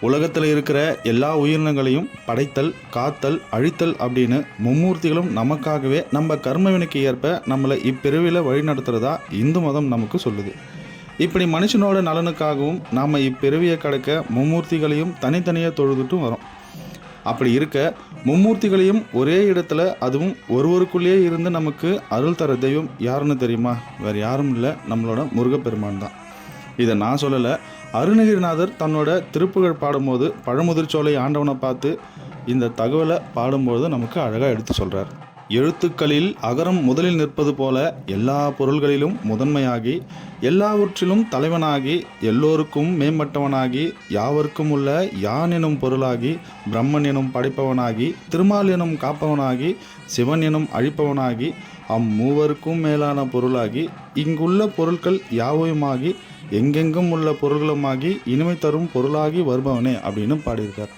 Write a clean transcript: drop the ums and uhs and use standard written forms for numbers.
உலகத்தில் இருக்கிற எல்லா உயிரினங்களையும் படைத்தல், காத்தல், அழித்தல் அப்படின்னு மும்மூர்த்திகளும் நமக்காகவே நம்ம கர்மவினைக்கு ஏற்ப நம்மளை இப்பிறவியில் வழிநடத்துகிறதா இந்து மதம் நமக்கு சொல்லுது. இப்படி மனுஷனோட நலனுக்காகவும் நாம் இப்பிறவியை கடக்க மும்மூர்த்திகளையும் தனித்தனியாக தொழுதுட்டும் வரோம். அப்படி இருக்க மும்மூர்த்திகளையும் ஒரே இடத்துல, அதுவும் ஒருவருக்குள்ளேயே இருந்து நமக்கு அருள் தர தெய்வம் யாருன்னு தெரியுமா? வேறு யாரும் இல்லை, நம்மளோட முருகப்பெருமான் தான். இதை நான் சொல்லலை, அருணகிரிநாதர் தன்னோட திருப்புகழ் பாடும்போது பழமுதிர்ச்சோலை ஆண்டவனை பார்த்து இந்த தகவலை பாடும்போது நமக்கு அழகாக எடுத்து சொல்கிறார். எழுத்துக்களில் அகரம் முதலில் நிற்பது போல எல்லா பொருள்களிலும் முதன்மையாகி, எல்லாவற்றிலும் தலைவனாகி, எல்லோருக்கும் மேம்பட்டவனாகி, யாவருக்கும் உள்ள யான் எனும் பொருளாகி, பிரம்மன் எனும் படைப்பவனாகி, திருமால் எனும் காப்பவனாகி, சிவன் எனும் அழிப்பவனாகி, அம்மூவருக்கும் மேலான பொருளாகி, இங்குள்ள பொருட்கள் யாவையுமாகி, எங்கெங்கும் உள்ள பொருள்களுமாகி, இனிமை தரும் பொருளாகி வருபவனே அப்படின்னு பாடியிருக்கார்.